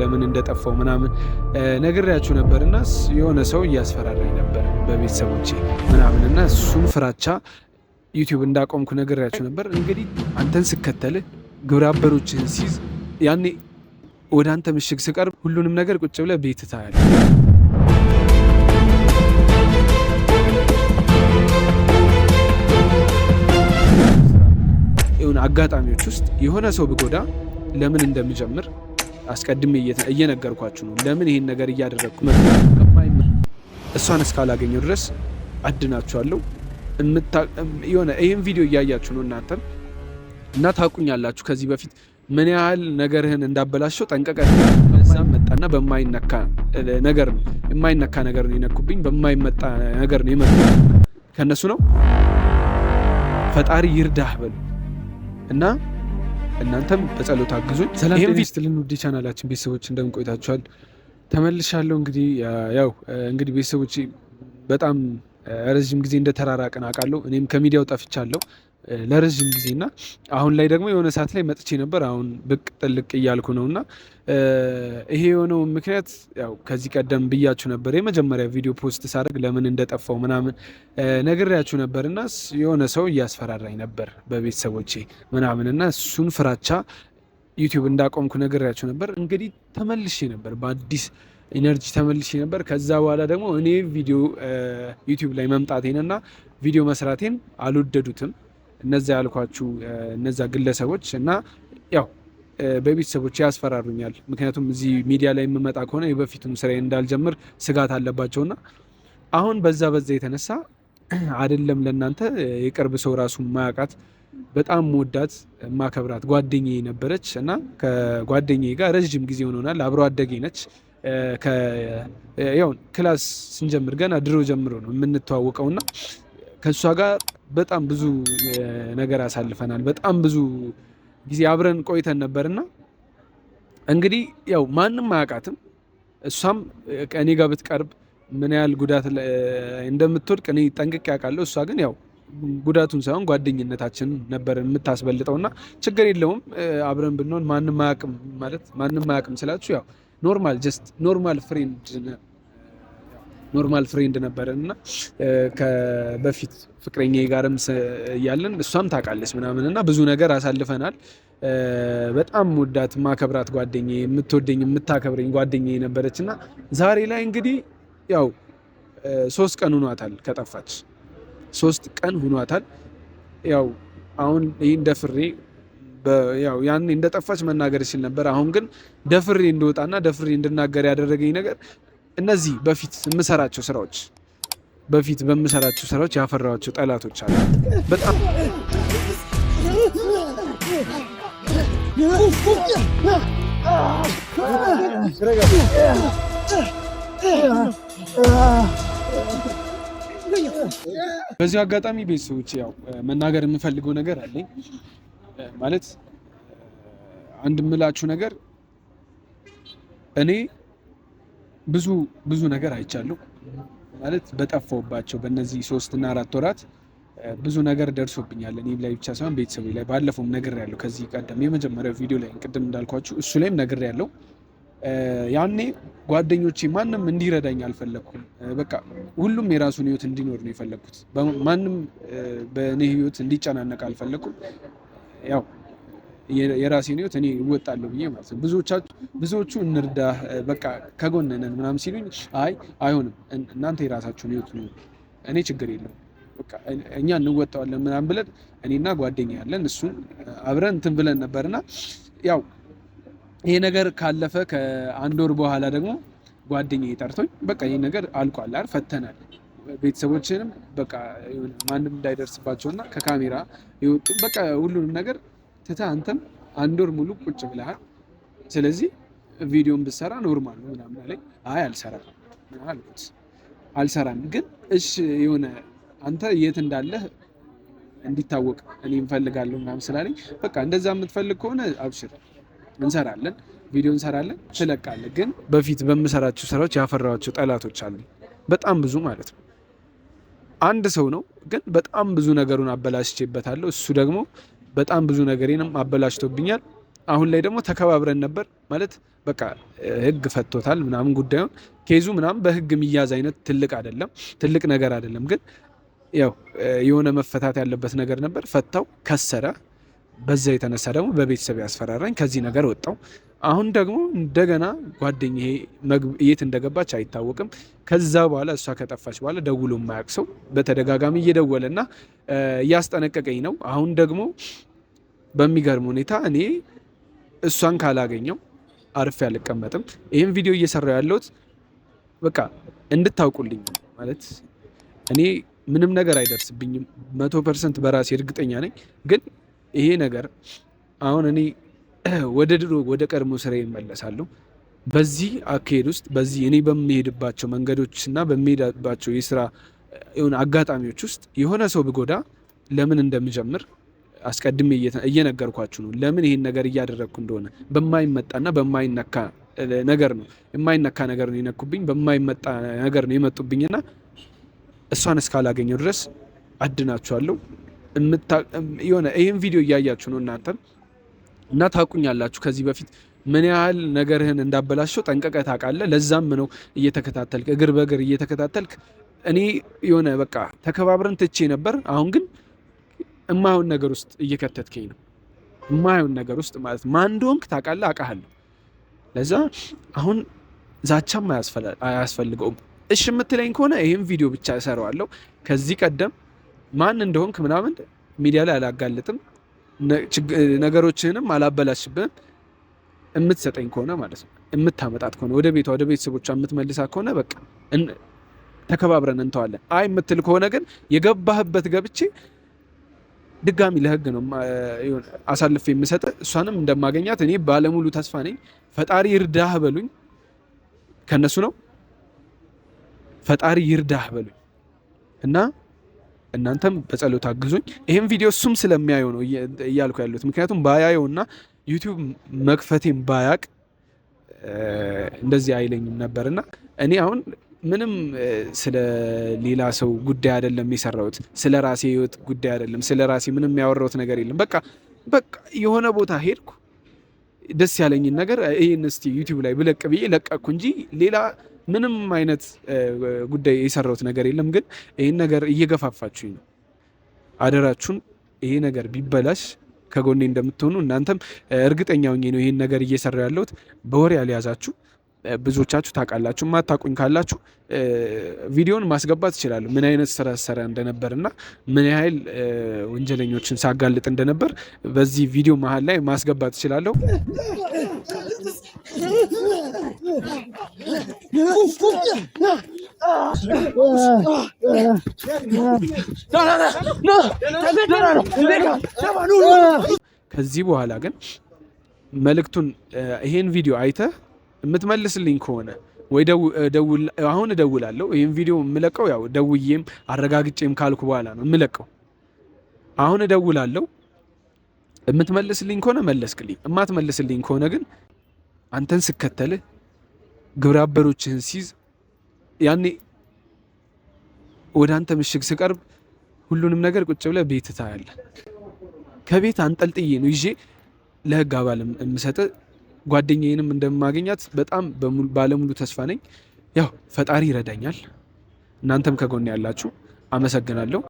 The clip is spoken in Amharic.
ለምን እንደጠፋው ምናምን ነግሬያችሁ ነበርና የሆነ ሰው እያስፈራራኝ ነበር በቤተሰቦቼ ምናምንና እሱን ፍራቻ ዩቲዩብ እንዳቆምኩ ነግሬያችሁ ነበር። እንግዲህ አንተን ስከተልህ ግብረ አበሮችህን ሲይዝ ያኔ ወደ አንተ ምሽግ ስቀርብ ሁሉንም ነገር ቁጭ ብለህ ቤት ታያለህ። የሆነ አጋጣሚዎች ውስጥ የሆነ ሰው ብጎዳ ለምን እንደምጀምር አስቀድሜ እየነገርኳችሁ ነው። ለምን ይሄን ነገር እያደረግኩ እሷን እስካላገኘው ድረስ አድናችኋለሁ። የሆነ ይህን ቪዲዮ እያያችሁ ነው እናንተም እና ታውቁኛላችሁ ከዚህ በፊት ምን ያህል ነገርህን እንዳበላሸው ጠንቀቀን። በዛም መጣና በማይነካ ነገር ነው የማይነካ ነገር ነው የነኩብኝ፣ በማይመጣ ነገር ነው የመጣ ከነሱ ነው። ፈጣሪ ይርዳህ በሉ እና እናንተም በጸሎት አግዙኝ። ሰላም ስትልን ውድ ቻናላችን ቤተሰቦች እንደምን ቆይታችኋል? ተመልሻለሁ። እንግዲህ ያው እንግዲህ ቤተሰቦች በጣም ረዥም ጊዜ እንደተራራቅን አውቃለሁ። እኔም ከሚዲያው ጠፍቻለሁ ለረዥም ጊዜና አሁን ላይ ደግሞ የሆነ ሰዓት ላይ መጥቼ ነበር። አሁን ብቅ ጥልቅ እያልኩ ነውና ይሄ የሆነው ምክንያት ያው ከዚህ ቀደም ብያችሁ ነበር። የመጀመሪያ ቪዲዮ ፖስት ሳደርግ ለምን እንደጠፋው ምናምን ነግሬያችሁ ነበርና የሆነ ሰው እያስፈራራኝ ነበር በቤተሰቦቼ ምናምንና እሱን ፍራቻ ዩቲዩብ እንዳቆምኩ ነግሬያችሁ ነበር። እንግዲህ ተመልሼ ነበር በአዲስ ኢነርጂ ተመልሼ ነበር። ከዛ በኋላ ደግሞ እኔ ቪዲዮ ዩቲዩብ ላይ መምጣቴንና ቪዲዮ መስራቴን አልወደዱትም እነዛ ያልኳችሁ እነዛ ግለሰቦች እና ያው በቤተሰቦች ያስፈራሩኛል። ምክንያቱም እዚህ ሚዲያ ላይ የምመጣ ከሆነ የበፊቱን ስራዬ እንዳልጀምር ስጋት አለባቸውና አሁን በዛ የተነሳ አይደለም ለእናንተ የቅርብ ሰው ራሱ ማያውቃት በጣም መወዳት ማከብራት ጓደኛዬ ነበረች እና ከጓደኛዬ ጋር ረዥም ጊዜ ሆኖናል። አብሮ አደጌ ነች። ያው ክላስ ስንጀምር ገና ድሮ ጀምሮ ነው የምንተዋወቀውና ከሷ ጋር በጣም ብዙ ነገር አሳልፈናል። በጣም ብዙ ጊዜ አብረን ቆይተን ነበርና እንግዲህ ያው ማንም አያውቃትም። እሷም ከእኔ ጋር ብትቀርብ ምን ያህል ጉዳት እንደምትወድቅ እኔ ጠንቅቄ አውቃለሁ። እሷ ግን ያው ጉዳቱን ሳይሆን ጓደኝነታችን ነበር የምታስበልጠውና ችግር የለውም አብረን ብንሆን ማንም አያውቅም ማለት ማንም አያውቅም ስላችሁ ያው ኖርማል ጀስት ኖርማል ፍሬንድ ነበረን እና በፊት ፍቅረኛ ጋርም እያለን እሷም ታውቃለች ምናምን እና ብዙ ነገር አሳልፈናል። በጣም ወዳት ማከብራት ጓደኛዬ፣ የምትወደኝ የምታከብረኝ ጓደኛዬ ነበረች እና ዛሬ ላይ እንግዲህ ያው 3 ቀን ሆኗታል ከጠፋች 3 ቀን ሆኗታል። ያው አሁን ይህን ደፍሬ ያው ያኔ እንደጠፋች መናገር ይችል ነበር። አሁን ግን ደፍሬ እንደወጣና ደፍሬ እንድናገር ያደረገኝ ነገር እነዚህ በፊት በምሰራቸው ስራዎች ያፈራኋቸው ጠላቶች አሉ። በጣም በዚህ አጋጣሚ ቤተሰቦች ያው መናገር የምፈልገው ነገር አለኝ። ማለት አንድ የምላችሁ ነገር እኔ ብዙ ነገር አይቻለሁ። ማለት በጠፋውባቸው በእነዚህ 3 እና 4 ወራት ብዙ ነገር ደርሶብኛል። እኔ ላይ ብቻ ሳይሆን ቤተሰቤ ላይ ባለፈውም ነግሬያለሁ። ከዚህ ቀደም የመጀመሪያው ቪዲዮ ላይ ቅድም እንዳልኳችሁ እሱ ላይም ነግሬያለሁ። ያኔ ጓደኞቼ ማንም እንዲረዳኝ አልፈለኩም። በቃ ሁሉም የራሱን ህይወት እንዲኖር ነው የፈለኩት። ማንም በእኔ ህይወት እንዲጨናነቅ አልፈለኩም። ያው የራሴን ህይወት እኔ እወጣለሁ ብዬ ማለት ነው። ብዙዎቹ እንርዳ በቃ ከጎን ነን ምናምን ሲሉኝ አይ አይሆንም፣ እናንተ የራሳችሁን ህይወት ነው፣ እኔ ችግር የለውም በቃ እኛ እንወጣዋለን ምናምን ብለን እኔና ጓደኛ ያለን እሱን አብረን እንትን ብለን ነበርና ያው ይሄ ነገር ካለፈ ከ1 ወር በኋላ ደግሞ ጓደኛዬ ጠርቶኝ በቃ ይሄ ነገር አልቋል አይደል ፈተናል፣ ቤተሰቦችንም በቃ ማንም እንዳይደርስባቸውና ከካሜራ ይወጡ በቃ ሁሉንም ነገር ትተህ አንተም 1 ወር ሙሉ ቁጭ ብለሃል። ስለዚህ ቪዲዮን ብትሰራ ኖርማል ነው ምናምን አለኝ። አይ አልሰራም አልኩት። አልሰራም ግን እሺ የሆነ አንተ የት እንዳለህ እንዲታወቅ እኔ እንፈልጋለሁ ምናምን ስላለኝ በቃ እንደዛ የምትፈልግ ከሆነ አብሽር እንሰራለን፣ ቪዲዮ እንሰራለን፣ ትለቃለህ። ግን በፊት በምሰራቸው ስራዎች ያፈራኋቸው ጠላቶች አሉ፣ በጣም ብዙ ማለት ነው። አንድ ሰው ነው ግን በጣም ብዙ ነገሩን አበላሽቼበታለሁ። እሱ ደግሞ በጣም ብዙ ነገሬንም አበላሽቶብኛል። አሁን ላይ ደግሞ ተከባብረን ነበር ማለት በቃ ህግ ፈቶታል ምናምን ጉዳዩን ኬዙ ምናምን በህግ የሚያዝ አይነት ትልቅ ነገር አይደለም። ግን ያው የሆነ መፈታት ያለበት ነገር ነበር። ፈታው ከሰረ። በዛ የተነሳ ደግሞ በቤተሰብ ያስፈራራኝ ከዚህ ነገር ወጣው። አሁን ደግሞ እንደገና ጓደኛዬ የት እንደገባች አይታወቅም። ከዛ በኋላ እሷ ከጠፋች በኋላ ደውሎ የማያውቅ ሰው በተደጋጋሚ እየደወለና እያስጠነቀቀኝ ነው። አሁን ደግሞ በሚገርም ሁኔታ እኔ እሷን ካላገኘው አርፌ አልቀመጥም። ይህን ቪዲዮ እየሰራው ያለሁት በቃ እንድታውቁልኝ ማለት እኔ ምንም ነገር አይደርስብኝም 100% በራሴ እርግጠኛ ነኝ። ግን ይሄ ነገር አሁን እኔ ወደ ቀድሞ ስራ ይመለሳለሁ። በዚህ አካሄድ ውስጥ በዚህ እኔ በሚሄድባቸው መንገዶችና በሚሄድባቸው የስራ የሆነ አጋጣሚዎች ውስጥ የሆነ ሰው ብጎዳ ለምን እንደምጀምር አስቀድሜ እየነገርኳችሁ ነው። ለምን ይሄን ነገር እያደረግኩ እንደሆነ በማይመጣና በማይነካ ነገር ነው። የማይነካ ነገር ነው የነኩብኝ፣ በማይመጣ ነገር ነው የመጡብኝና እሷን እስካላገኘው ድረስ አድናችኋለሁ። የሆነ ይሄን ቪዲዮ እያያችሁ ነው እናንተም እና ታውቁኛላችሁ። ከዚህ በፊት ምን ያህል ነገርህን እንዳበላሸው ጠንቀቀህ ታውቃለህ። ለዛም ነው እየተከታተልክ እግር በእግር እየተከታተልክ እኔ የሆነ በቃ ተከባብረን ትቼ ነበር። አሁን ግን እማይሆን ነገር ውስጥ እየከተትከኝ ነው። እማይሆን ነገር ውስጥ ማለት ማን እንደሆንክ ታውቃለህ፣ አውቃለሁ። ለዛ አሁን ዛቻም አያስፈልገውም። እሺ የምትለኝ ከሆነ ይህም ቪዲዮ ብቻ እሰራዋለሁ። ከዚህ ቀደም ማን እንደሆንክ ምናምን ሚዲያ ላይ አላጋልጥም። ነገሮችህንም አላበላሽብህም። የምትሰጠኝ ከሆነ ማለት ነው፣ የምታመጣት ከሆነ ወደ ቤቷ ወደ ቤተሰቦቿ የምትመልሳት ከሆነ በቃ ተከባብረን እንተዋለን። አይ የምትል ከሆነ ግን የገባህበት ገብቼ ድጋሚ ለህግ ነው አሳልፌ የምሰጥ። እሷንም እንደማገኛት እኔ ባለሙሉ ተስፋ ነኝ። ፈጣሪ ይርዳህ በሉኝ። ከነሱ ነው ፈጣሪ ይርዳህ በሉኝ እና እናንተም በጸሎት አግዙኝ። ይሄን ቪዲዮ እሱም ስለሚያየው ነው እያልኩ ያሉት። ምክንያቱም ባያየውና ዩቲዩብ መክፈቴን ባያቅ እንደዚህ አይለኝም ነበርና እኔ አሁን ምንም ስለ ሌላ ሰው ጉዳይ አይደለም የሰራሁት፣ ስለ ራሴ ህይወት ጉዳይ አይደለም፣ ስለ ራሴ ምንም ያወራሁት ነገር የለም። በቃ የሆነ ቦታ ሄድኩ፣ ደስ ያለኝን ነገር ይሄን እስቲ ዩቲዩብ ላይ ብለቅ ብዬ ለቀቅኩ እንጂ ሌላ ምንም አይነት ጉዳይ የሰራሁት ነገር የለም። ግን ይሄን ነገር እየገፋፋችሁኝ ነው። አደራችሁን ይሄ ነገር ቢበላሽ ከጎኔ እንደምትሆኑ እናንተም እርግጠኛ ሆኜ ነው ይሄን ነገር እየሰራሁ ያለሁት። በወሬ ያልያዛችሁ ብዙዎቻችሁ ታውቃላችሁ። ማታውቁኝ ካላችሁ ቪዲዮን ማስገባት ይችላሉ። ምን አይነት ስራ ሰራ እንደነበርና ምን ያህል ወንጀለኞችን ሳጋልጥ እንደነበር በዚህ ቪዲዮ መሀል ላይ ማስገባት ይችላለሁ። ከዚህ በኋላ ግን መልእክቱን ይሄን ቪዲዮ አይተህ የምትመልስልኝ ከሆነ ወይ አሁን እደውላለሁ። ይሄን ቪዲዮ የምለቀው ያው ደውዬም አረጋግጬም ካልኩ በኋላ ነው የምለቀው። አሁን እደውላለሁ። የምትመልስልኝ ከሆነ መለስክልኝ፣ የማትመልስልኝ ከሆነ ግን አንተን ስከተልህ ግብረ አበሮችህን ሲይዝ ያኔ ወደ አንተ ምሽግ ስቀርብ ሁሉንም ነገር ቁጭ ብለህ ቤት ታያለህ። ከቤት አንጠልጥዬ ነው ይዤ ለህግ አባል የምሰጥ። ጓደኛዬንም እንደማገኛት በጣም ባለሙሉ ተስፋ ነኝ። ያው ፈጣሪ ይረዳኛል። እናንተም ከጎን ያላችሁ አመሰግናለሁ።